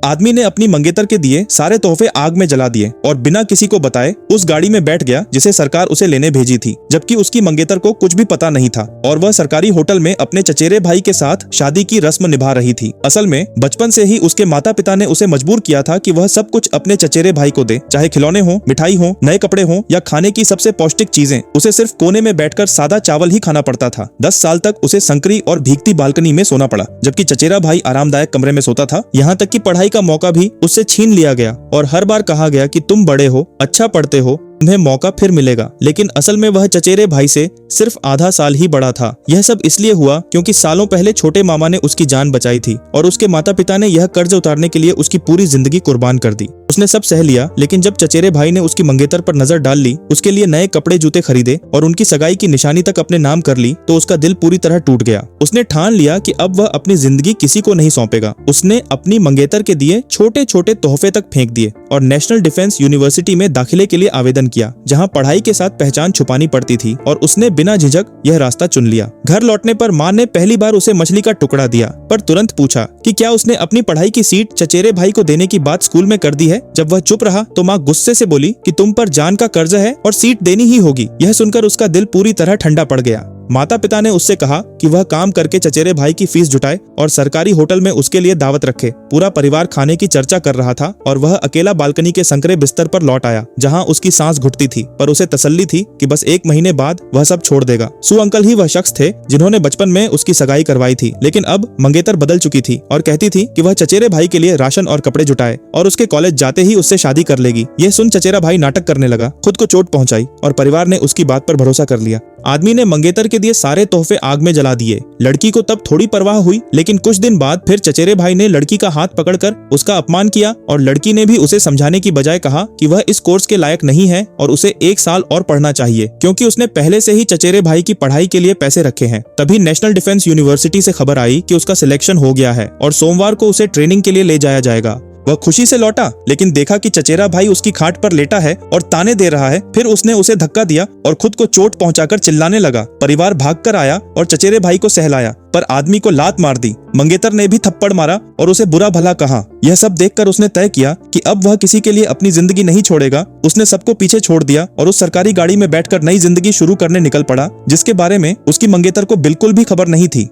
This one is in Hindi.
आदमी ने अपनी मंगेतर के दिए सारे तोहफे आग में जला दिए और बिना किसी को बताए उस गाड़ी में बैठ गया जिसे सरकार उसे लेने भेजी थी, जबकि उसकी मंगेतर को कुछ भी पता नहीं था और वह सरकारी होटल में अपने चचेरे भाई के साथ शादी की रस्म निभा रही थी। असल में बचपन से ही उसके माता पिता ने उसे मजबूर किया था कि वह सब कुछ अपने चचेरे भाई को दे, चाहे खिलौने हो, मिठाई हो, नए कपड़े हो या खाने की सबसे पौष्टिक चीजें। उसे सिर्फ कोने में बैठकर सादा चावल ही खाना पड़ता था। 10 साल तक उसे संकरी और भीगती बालकनी में सोना पड़ा, जबकि चचेरा भाई आरामदायक कमरे में सोता था। यहाँ तक कि पढ़ाई का मौका भी उससे छीन लिया गया और हर बार कहा गया कि तुम बड़े हो, अच्छा पढ़ते हो, तुम्हें मौका फिर मिलेगा। लेकिन असल में वह चचेरे भाई से सिर्फ आधा साल ही बड़ा था। यह सब इसलिए हुआ क्योंकि सालों पहले छोटे मामा ने उसकी जान बचाई थी और उसके माता पिता ने यह कर्ज उतारने के लिए उसकी पूरी जिंदगी कुर्बान कर दी। उसने सब सह लिया, लेकिन जब चचेरे भाई ने उसकी मंगेतर पर नजर डाल ली, उसके लिए नए कपड़े जूते खरीदे और उनकी सगाई की निशानी तक अपने नाम कर ली, तो उसका दिल पूरी तरह टूट गया। उसने ठान लिया कि अब वह अपनी जिंदगी किसी को नहीं सौंपेगा। उसने अपनी मंगेतर के दिए छोटे छोटे तोहफे तक फेंक दिए और नेशनल डिफेंस यूनिवर्सिटी में दाखिले के लिए आवेदन किया, जहां पढ़ाई के साथ पहचान छुपानी पड़ती थी, और उसने बिना झिझक यह रास्ता चुन लिया। घर लौटने पर माँ ने पहली बार उसे मछली का टुकड़ा दिया, पर तुरंत पूछा कि क्या उसने अपनी पढ़ाई की सीट चचेरे भाई को देने की बात स्कूल में कर दी है। जब वह चुप रहा तो माँ गुस्से से बोली कि तुम पर जान का कर्ज है और सीट देनी ही होगी। यह सुनकर उसका दिल पूरी तरह ठंडा पड़ गया। माता पिता ने उससे कहा कि वह काम करके चचेरे भाई की फीस जुटाए और सरकारी होटल में उसके लिए दावत रखे। पूरा परिवार खाने की चर्चा कर रहा था और वह अकेला बालकनी के संकरे बिस्तर पर लौट आया, जहां उसकी सांस घुटती थी, पर उसे तसल्ली थी कि बस 1 महीने बाद वह सब छोड़ देगा। सु अंकल ही वह शख्स थे जिन्होंने बचपन में उसकी सगाई करवाई थी, लेकिन अब मंगेतर बदल चुकी थी और कहती थी कि वह चचेरे भाई के लिए राशन और कपड़े जुटाए और उसके कॉलेज जाते ही उससे शादी कर लेगी। यह सुन चचेरा भाई नाटक करने लगा, खुद को चोट पहुंचाई और परिवार ने उसकी बात पर भरोसा कर लिया। आदमी ने मंगेतर के दिए सारे तोहफे आग में जला दिए। लड़की को तब थोड़ी परवाह हुई, लेकिन कुछ दिन बाद फिर चचेरे भाई ने लड़की का हाथ पकड़कर उसका अपमान किया और लड़की ने भी उसे समझाने की बजाय कहा कि वह इस कोर्स के लायक नहीं है और उसे 1 साल और पढ़ना चाहिए, क्योंकि उसने पहले से ही चचेरे भाई की पढ़ाई के लिए पैसे रखे हैं। तभी नेशनल डिफेंस यूनिवर्सिटी से खबर आई कि उसका सिलेक्शन हो गया है और सोमवार को उसे ट्रेनिंग के लिए ले जाया जाएगा। वह खुशी से लौटा, लेकिन देखा कि चचेरा भाई उसकी खाट पर लेटा है और ताने दे रहा है। फिर उसने उसे धक्का दिया और खुद को चोट पहुंचाकर चिल्लाने लगा। परिवार भागकर आया और चचेरे भाई को सहलाया, पर आदमी को लात मार दी। मंगेतर ने भी थप्पड़ मारा और उसे बुरा भला कहा। यह सब देखकर उसने तय किया कि अब वह किसी के लिए अपनी जिंदगी नहीं छोड़ेगा। उसने सबको पीछे छोड़ दिया और उस सरकारी गाड़ी में बैठकर नई जिंदगी शुरू करने निकल पड़ा, जिसके बारे में उसकी मंगेतर को बिल्कुल भी खबर नहीं थी।